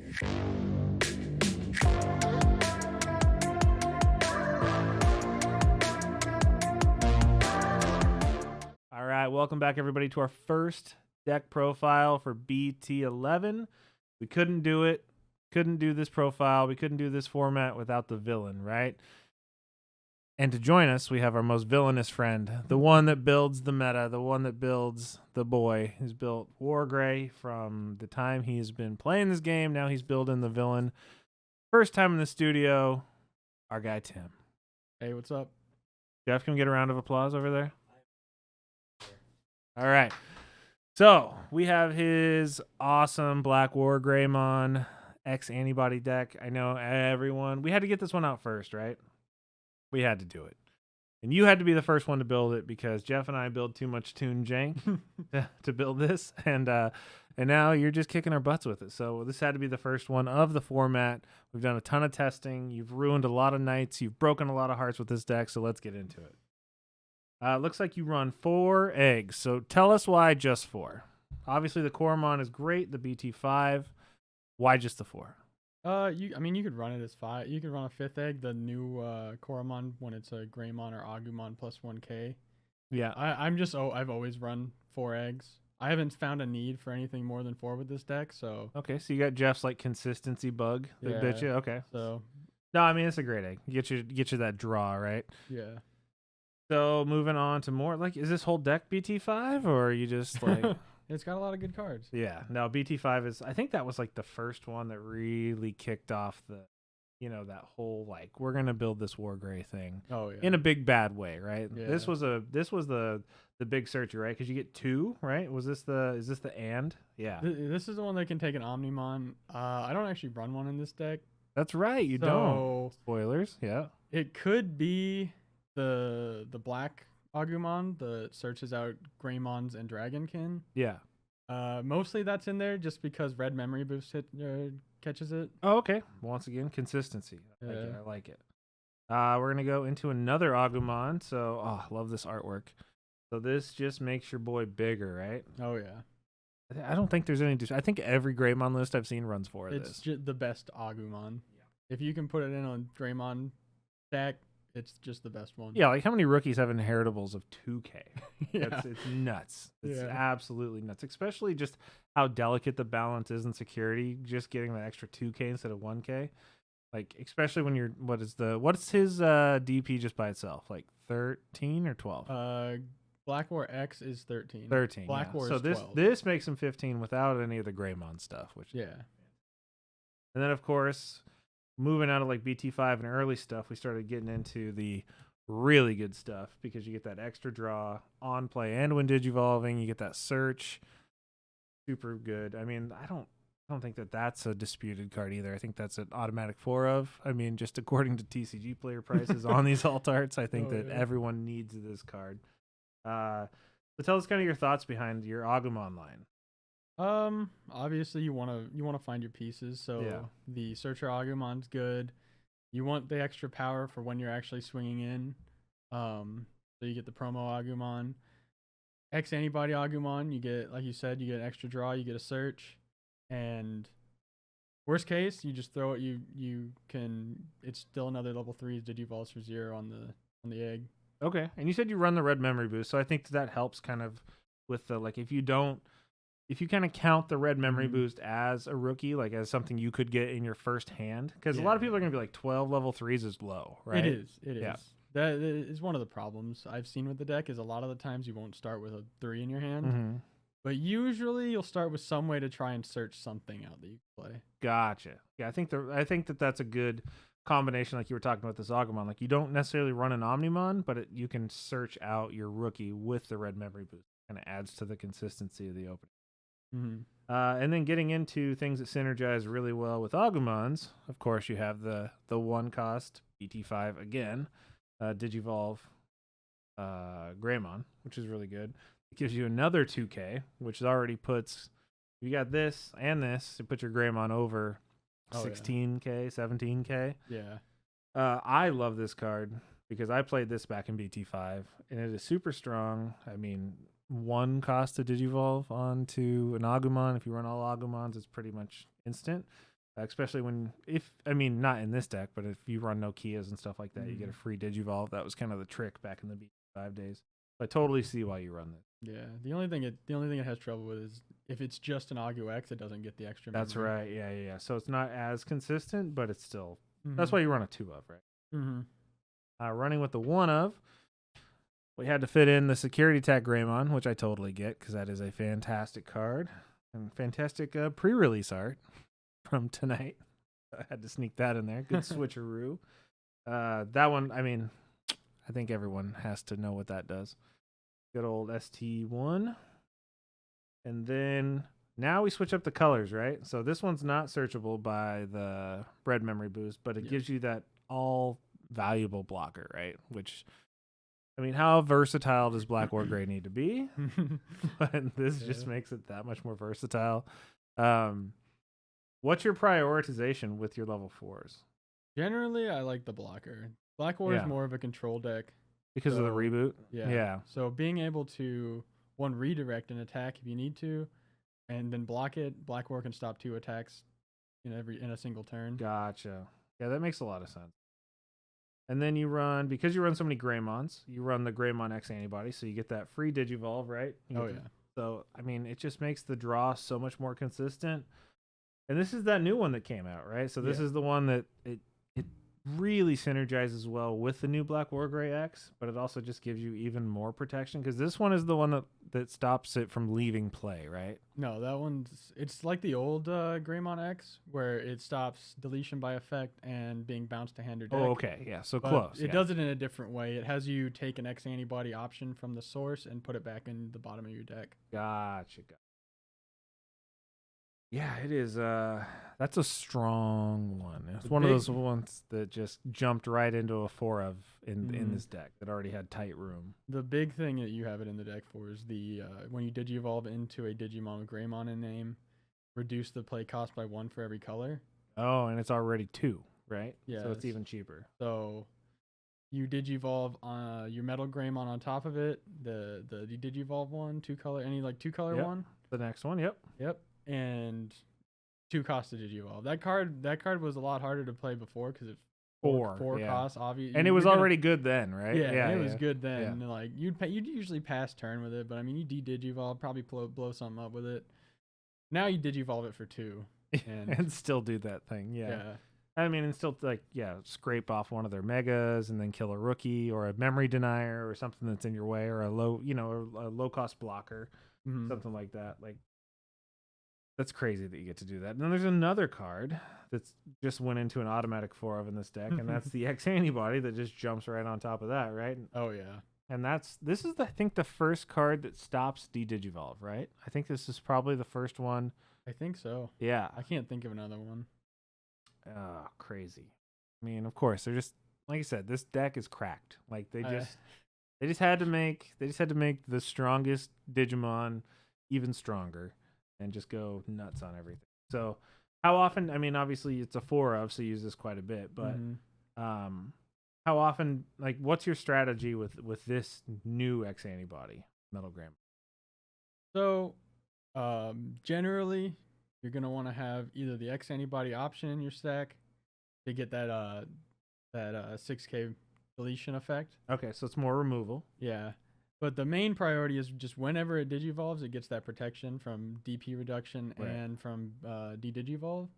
All right, welcome back everybody to our first deck profile for BT-11. We couldn't do it. Couldn't do this profile. We couldn't do this format without the villain, right? And to join us, we have our most villainous friend, the one that builds the meta, the one that builds the boy, who's built Wargrey from the time he's been playing this game. Now he's building the villain. First time in the studio, our guy Tim. Hey, what's up? Jeff, can we get a round of applause over there? All right. So we have his awesome BlackWarGreymon X-Antibody deck. I know everyone. We had to get this one out first, right? We had to do it. And you had to be the first one to build it because Jeff and I build too much Toon Jank to build this. And now you're just kicking our butts with it. So this had to be the first one of the format. We've done a ton of testing. You've ruined a lot of nights. You've broken a lot of hearts with this deck. So let's get into it. Looks like you run 4 eggs. So tell us why just 4. Obviously, the Coromon is great. The BT-5. Why just the 4? You could run it as 5. You could run a 5th egg, the new Coromon when it's a Greymon or Agumon plus 1k. Yeah. I've always run 4 eggs. I haven't found a need for anything more than 4 with this deck, so. Okay, so you got Jeff's like consistency bug that bit you. Okay. So. No, I mean it's a great egg. Get you that draw, right? Yeah. So moving on to more, like, is this whole deck BT-5 or are you just like? It's got a lot of good cards. Yeah, no, BT-5 is, I think that was like the first one that really kicked off the, that whole like we're gonna build this Wargrey thing. Oh yeah. In a big bad way, right? Yeah. This was the big searcher, right? Because you get 2, right? Is this the and? Yeah. This is the one that can take an Omnimon. I don't actually run one in this deck. That's right. You don't. Spoilers. Yeah. It could be the black Agumon that searches out Greymons and Dragonkin. Yeah. Mostly that's in there just because red memory boost catches it. Oh, okay. Once again, consistency. I like it. We're gonna go into another Agumon. So, I love this artwork. So this just makes your boy bigger, right? Oh yeah. I don't think there's any. I think every Greymon list I've seen runs for this. It's the best Agumon. Yeah. If you can put it in on Greymon deck, it's just the best one. Yeah, like how many rookies have inheritables of 2k? Yeah. It's nuts. It's absolutely nuts. Especially just how delicate the balance is in security. Just getting that extra 2k instead of 1k. Like, especially when you're, what's his DP just by itself? Like 13 or 12? BlackWar X is 13. 13. BlackWar so is 12. this makes him 15 without any of the Greymon stuff. Yeah. And then, of course, moving out of like BT-5 and early stuff, we started getting into the really good stuff because you get that extra draw on play and when digivolving, you get that search. Super good. I mean, I don't think that's a disputed card either. I think that's an automatic 4 of. I mean, just according to TCG player prices on these alt arts, I think everyone needs this card. So tell us kind of your thoughts behind your Agumon line. Obviously you want to find your pieces. So the Searcher Agumon's good. You want the extra power for when you're actually swinging in. So you get the promo Agumon. X-Antibody Agumon, you get, like you said, you get an extra draw, you get a search, and worst case, you just throw it. You can. It's still another level 3 Digivolves for 0 on the egg. Okay, and you said you run the red memory boost, so I think that helps kind of with the like if you kind of count the red memory boost as a rookie, like as something you could get in your first hand, because a lot of people are gonna be like 12 level 3s is low, right? It is. That is one of the problems I've seen with the deck is a lot of the times you won't start with a 3 in your hand, but usually you'll start with some way to try and search something out that you can play. Gotcha. Yeah, I think that's a good combination, like you were talking about this Agumon. Like you don't necessarily run an Omnimon, but you can search out your rookie with the red memory boost. Kind of adds to the consistency of the opening. And then getting into things that synergize really well with Agumons, of course, you have the 1 cost BT-5 again, Digivolve Greymon, which is really good. It gives you another 2k, which already puts, you got this and this, it puts your Greymon over 16k, 17k. Yeah. I love this card because I played this back in BT-5, and it is super strong. I mean, 1 cost to Digivolve onto an Agumon. If you run all Agumons, it's pretty much instant. especially not in this deck, but if you run Nokias and stuff like that, you get a free Digivolve. That was kind of the trick back in the BT-5 days. I totally see why you run this. Yeah, the only thing it has trouble with is if it's just an Agu X, it doesn't get the extra. That's memory. right. Yeah. So it's not as consistent, but it's still. That's why you run a 2 of, right? Running with the 1 of, we had to fit in the Security Tech Greymon, which I totally get because that is a fantastic card and fantastic pre-release art from tonight. I had to sneak that in there. Good switcheroo. That one, I think everyone has to know what that does. Good old ST1. And then now we switch up the colors, right? So this one's not searchable by the red memory boost, but it gives you that all valuable blocker, right? Which, how versatile does BlackWarGrey need to be? But this just makes it that much more versatile. What's your prioritization with your level 4s? Generally, I like the blocker. BlackWar is more of a control deck. Because of the reboot? Yeah. So being able to, one, redirect an attack if you need to, and then block it, BlackWar can stop 2 attacks in a single turn. Gotcha. Yeah, that makes a lot of sense. And then because you run so many Greymons, you run the Greymon X-Antibody, so you get that free Digivolve, right? So, it just makes the draw so much more consistent. And this is that new one that came out, right? So this is the one that it really synergizes well with the new BlackWarGrey X, but it also just gives you even more protection because this one is the one that stops it from leaving play, right? No, that it's like the old Greymon X where it stops deletion by effect and being bounced to hand or deck. Oh, okay. Yeah, so close. It does it in a different way. It has you take an X-Antibody option from the source and put it back in the bottom of your deck. Gotcha. Yeah, it is. That's a strong one. It's one of those ones that just jumped right into a 4 of in this deck that already had tight room. The big thing that you have it in the deck for is the when you Digivolve into a Digimon with Greymon in name, reduce the play cost by 1 for every color. Oh, and it's already 2, right? Yeah. So it's even cheaper. So you Digivolve your Metal Greymon on top of it. The Digivolve one, 2 color, any 2 color one. The next one, yep. And 2 cost to Digivolve. That card was a lot harder to play before because it's 4 costs, obviously. And it was already good then, right? Yeah, it was good then. Yeah. You'd usually pass turn with it, but you de-Digivolve, probably blow something up with it. Now you Digivolve it for 2. And still do that thing, yeah. And still scrape off one of their megas and then kill a rookie or a memory denier or something that's in your way or a low cost blocker, something like that. That's crazy that you get to do that. And then there's another card that's just went into an automatic 4 of in this deck, and that's the X-Antibody that just jumps right on top of that, right? Oh yeah. And this is I think the first card that stops de-Digivolve, right? I think this is probably the first one. I think so. Yeah. I can't think of another one. Oh, crazy. Of course, they're just like I said, this deck is cracked. They just had to make the strongest Digimon even stronger. And just go nuts on everything. So, how often? Obviously it's a 4 of, so you use this quite a bit. But how often? What's your strategy with this new X-Antibody, Metal Greymon? So, generally, you're gonna want to have either the X-Antibody option in your stack to get that 6K deletion effect. Okay, so it's more removal. Yeah. But the main priority is just whenever it Digivolves, it gets that protection from DP reduction and from de-Digivolve.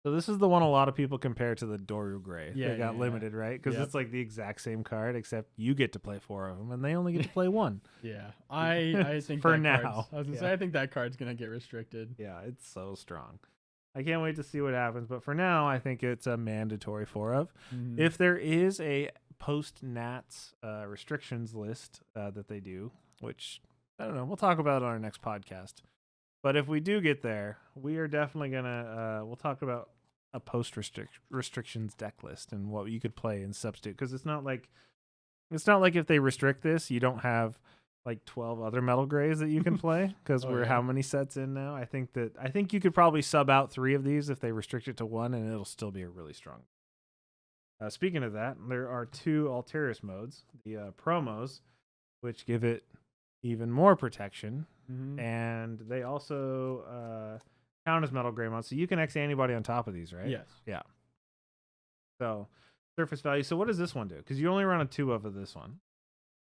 So this is the one a lot of people compare to the Doru Gray. Yeah, they got limited, right? Because it's the exact same card, except you get to play 4 of them, and they only get to play 1. Yeah, I think for now. I was gonna say I think that card's gonna get restricted. Yeah, it's so strong. I can't wait to see what happens, but for now, I think it's a mandatory 4 of. If there is a post-Nats restrictions list that they do, which I don't know, we'll talk about it on our next podcast. But if we do get there, we are definitely gonna we'll talk about a post-restrictions deck list and what you could play and substitute, because it's not like if they restrict this, you don't have 12 other Metal Greys that you can play, because we're how many sets in now? I think you could probably sub out 3 of these if they restrict it to 1, and it'll still be a really strong. Speaking of that, there are 2 Alteris modes, the promos, which give it even more protection, and they also count as Metal Greymon. So you can X-Antibody on top of these, right? Yes. Yeah. So surface value. So what does this one do? Because you only run a 2 of this one.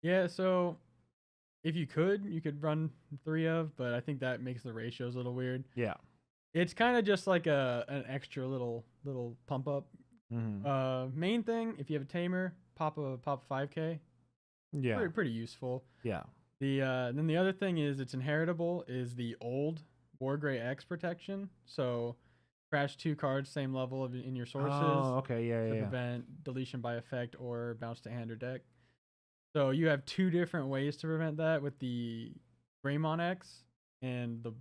Yeah, so if you could run 3 of, but I think that makes the ratios a little weird. Yeah. It's kind of just like an extra little pump up. Main thing, if you have a tamer, pop 5K. Yeah. Pretty useful. Yeah. Then the other thing is it's inheritable is the old Wargrey X protection. So crash 2 cards, same level in your sources. Oh, okay. Yeah, to prevent deletion by effect or bounce to hand or deck. So you have 2 different ways to prevent that with the Greymon X and the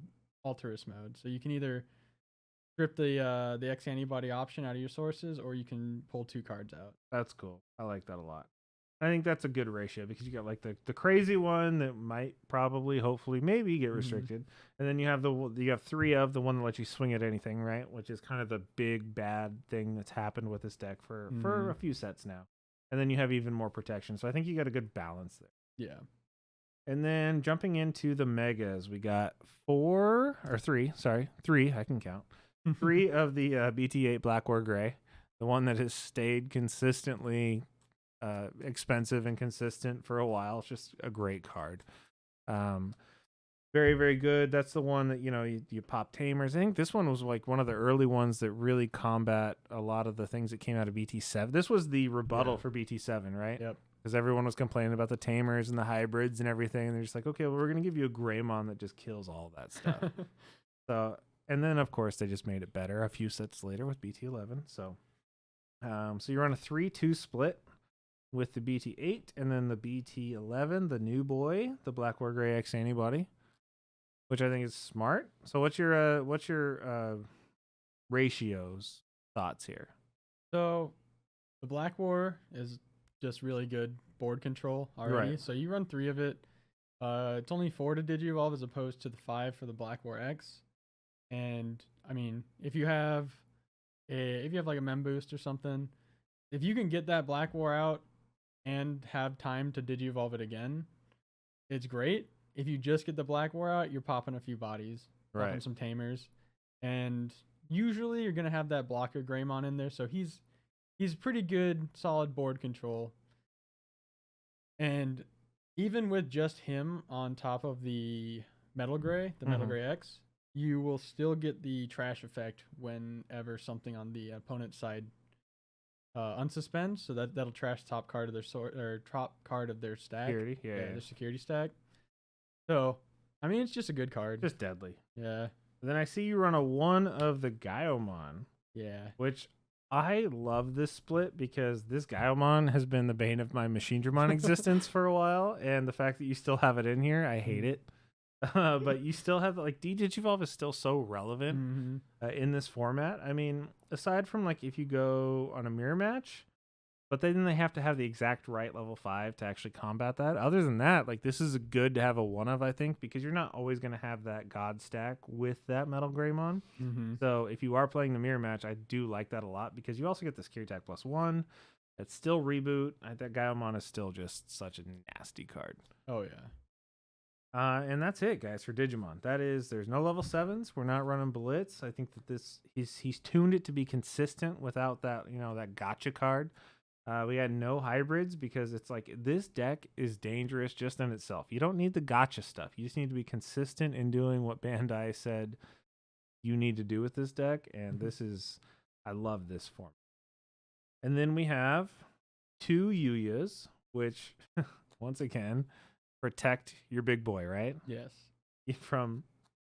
Alterous mode. So you can either strip the X-Antibody option out of your sources, or you can pull 2 cards out. That's cool. I like that a lot. I think that's a good ratio because you got like the crazy one that might probably, hopefully, maybe get restricted, and then you have 3 of the one that lets you swing at anything, right? Which is kind of the big bad thing that's happened with this deck for a few sets now. And then you have even more protection. So I think you got a good balance there. Yeah. And then jumping into the megas, we got 3. I can count. 3 of the BT-8 BlackWarGrey, the one that has stayed consistently expensive and consistent for a while. It's just a great card. Very, very good. That's the one that, you pop Tamers. I think this one was like one of the early ones that really combat a lot of the things that came out of BT-7. This was the rebuttal for BT-7, right? Yep. Because everyone was complaining about the Tamers and the hybrids and everything. And they're just like, okay, well, we're going to give you a Greymon that just kills all that stuff. And then, of course, they just made it better a few sets later with BT-11. So you're on a 3-2 split with the BT-8 and then the BT-11, the new boy, the BlackWarGrey X-Antibody, which I think is smart. So what's your ratios thoughts here? So the Black War is just really good board control already. Right. So you run 3 of it. It's only 4 to Digivolve as opposed to the 5 for the Black War X. And I mean, if you have like a Mem Boost or something, if you can get that Black War out and have time to Digivolve it again, it's great. If you just get the Black War out, you're popping a few bodies, popping some Tamers, and usually you're gonna have that blocker Greymon in there, so he's pretty good, solid board control. And even with just him on top of the Metal Gray, Metal Gray X, you will still get the trash effect whenever something on the opponent's side unsuspends. So that'll trash top card of their top card of their stack. Security, their security stack. So, I mean, it's just a good card. Just deadly. Yeah. Then I see you run a 1 of the Gaiomon. Yeah. Which I love this split because this Gaiomon has been the bane of my Machinedramon existence for a while. And the fact that you still have it in here, I hate it. But you still have, like, Digivolve is still so relevant in this format. I mean, aside from, like, if you go on a mirror match, but then they have to have the exact right level 5 to actually combat that. Other than that, like, this is good to have a 1 of, I think, because you're not always going to have that God stack with that Metal Greymon. So if you are playing the mirror match, I do like that a lot because you also get the security attack +1. It's still reboot. That Gaiomon is still just such a nasty card. Oh, yeah. And that's it, guys, for Digimon. There's no level 7s. We're not running Blitz. I think that he's tuned it to be consistent without that, that gotcha card. We had no hybrids because it's like this deck is dangerous just in itself. You don't need the gotcha stuff. You just need to be consistent in doing what Bandai said you need to do with this deck. And I love this form. And then we have 2 Yuyas, which once again protect your big boy, right? Yes. From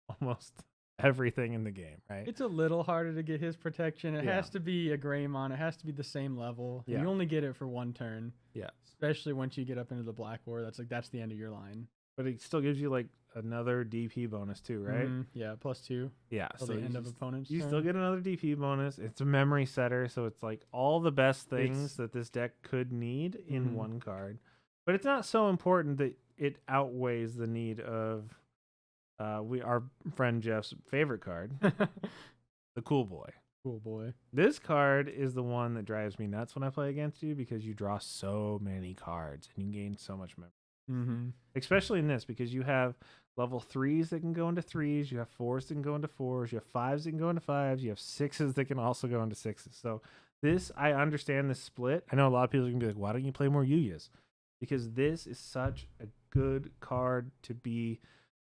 almost everything in the game, right? It's a little harder to get his protection. It has to be a Greymon. It has to be the same level. Yeah. You only get it for 1 turn. Yeah. Especially once you get up into the Black War. That's the end of your line. But it still gives you like another DP bonus too, right? Yeah, +2. Yeah. So the end of opponent's You turn. still get another DP bonus. It's a memory setter, so it's like all the best things that this deck could need in 1 card. But it's not so important that it outweighs the need of our friend Jeff's favorite card, the Cool Boy. Cool Boy. This card is the one that drives me nuts when I play against you because you draw so many cards and you gain so much memory. Especially in this, because you have level 3s that can go into 3s, you have 4s that can go into 4s, you have 5s that can go into 5s, you have 6s that can also go into 6s. So this, I understand this split. I know a lot of people are going to be like, why don't you play more Yu-Yas? Because this is such a good card to be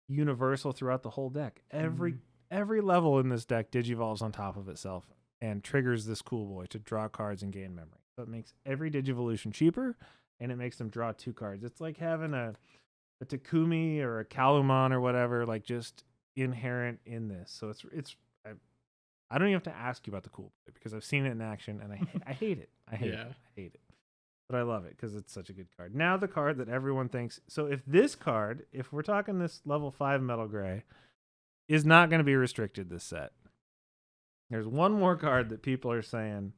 universal throughout the whole deck. Every level in this deck digivolves on top of itself and triggers this cool boy to draw cards and gain memory. So it makes every Digivolution cheaper, and it makes them draw 2 cards. It's like having a Takumi or a Kalumon or whatever, like just inherent in this. So I don't even have to ask you about the cool boy because I've seen it in action and I hate it. I hate it. But I love it because it's such a good card. Now the card that everyone thinks. So if this card, if we're talking this level 5 Metal Gray, is not going to be restricted this set. There's one more card that people are saying.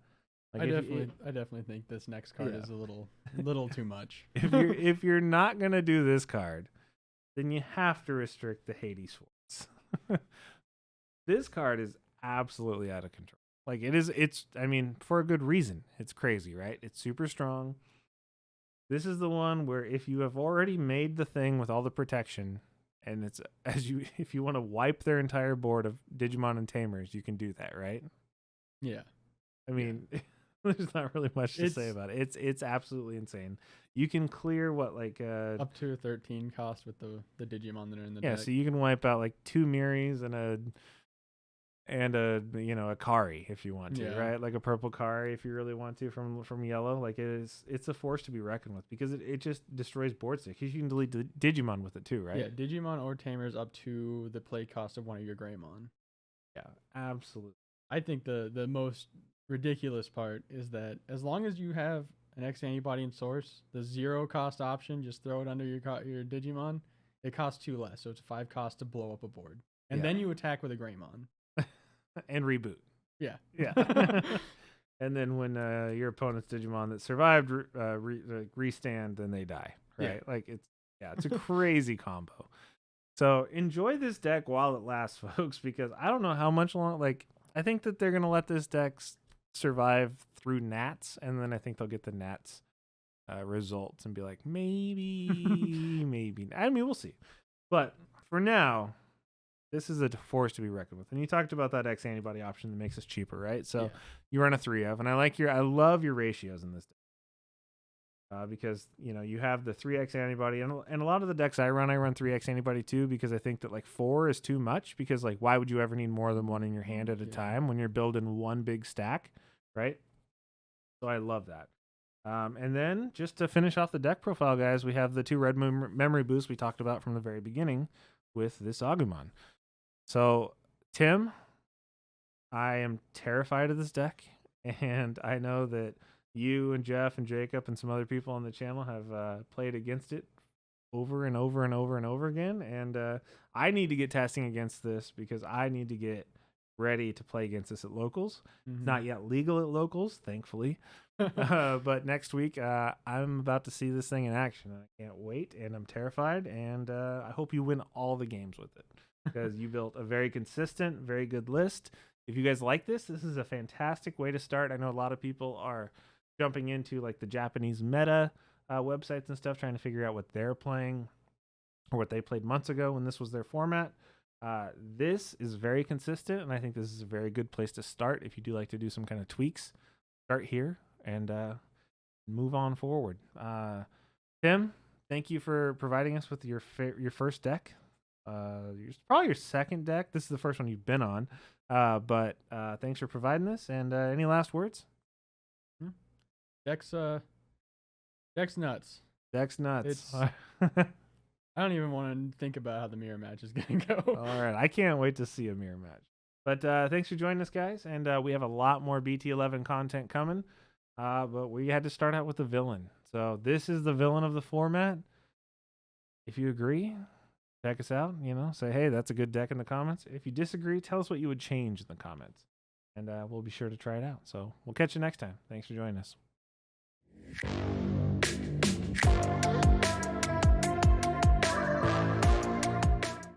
Like I definitely think this next card is a little too much. If you're not gonna do this card, then you have to restrict the Hades Force. This card is absolutely out of control. Like it's I mean, for a good reason. It's crazy, right? It's super strong. This is the one where if you have already made the thing with all the protection, and it's if you want to wipe their entire board of Digimon and Tamers, you can do that, right? Yeah. I mean, there's not really much to say about it. It's absolutely insane. You can clear what up to a 13 cost with the Digimon that are in the deck. Yeah, so you can wipe out like 2 Miris and a Kari if you want to, right? Like a purple Kari if you really want to from yellow. Like it's a force to be reckoned with because it just destroys board state. You can delete the Digimon with it too, right? Yeah, Digimon or Tamers up to the play cost of one of your Greymon. Yeah, absolutely. I think the most ridiculous part is that as long as you have an X-Antibody in source, the 0 cost option, just throw it under your Digimon, it costs 2 less, so it's 5 cost to blow up a board. And then you attack with a Greymon. And reboot. Yeah. And then when your opponent's Digimon that survived restand, then they die, right? Like it's a crazy combo. So enjoy this deck while it lasts, folks, because I don't know how much long, like I think that they're going to let this deck survive through Nats, and then I think they'll get the Nats results and be like, maybe. I mean, we'll see. But for now, this is a force to be reckoned with. And you talked about that X-Antibody option that makes us cheaper, right? So you run a 3 of, and I love your ratios in this deck. Because you have the 3x antibody, and a lot of the decks I run 3x antibody too, because I think that like 4 is too much, because like why would you ever need more than one in your hand at a time when you're building one big stack, right? So I love that. And then just to finish off the deck profile, guys, we have the 2 red memory boosts we talked about from the very beginning with this Agumon. So Tim, I am terrified of this deck, and I know that you and Jeff and Jacob and some other people on the channel have played against it over and over and over and over again. And I need to get testing against this because I need to get ready to play against this at locals. It's not yet legal at locals, thankfully. But next week, I'm about to see this thing in action. I can't wait, and I'm terrified. And I hope you win all the games with it because you built a very consistent, very good list. If you guys like this is a fantastic way to start. I know a lot of people are jumping into like the Japanese meta websites and stuff, trying to figure out what they're playing or what they played months ago when this was their format. This is very consistent, and I think this is a very good place to start if you do like to do some kind of tweaks. Start here and move on forward. Tim, thank you for providing us with your first deck. Probably your second deck. This is the first one you've been on, but thanks for providing this. And any last words? Deck's nuts. Deck's nuts. I don't even want to think about how the mirror match is going to go. All right. I can't wait to see a mirror match. But thanks for joining us, guys. And we have a lot more BT-11 content coming. But we had to start out with the villain. So this is the villain of the format. If you agree, check us out. Say, hey, that's a good deck in the comments. If you disagree, tell us what you would change in the comments. And we'll be sure to try it out. So we'll catch you next time. Thanks for joining us.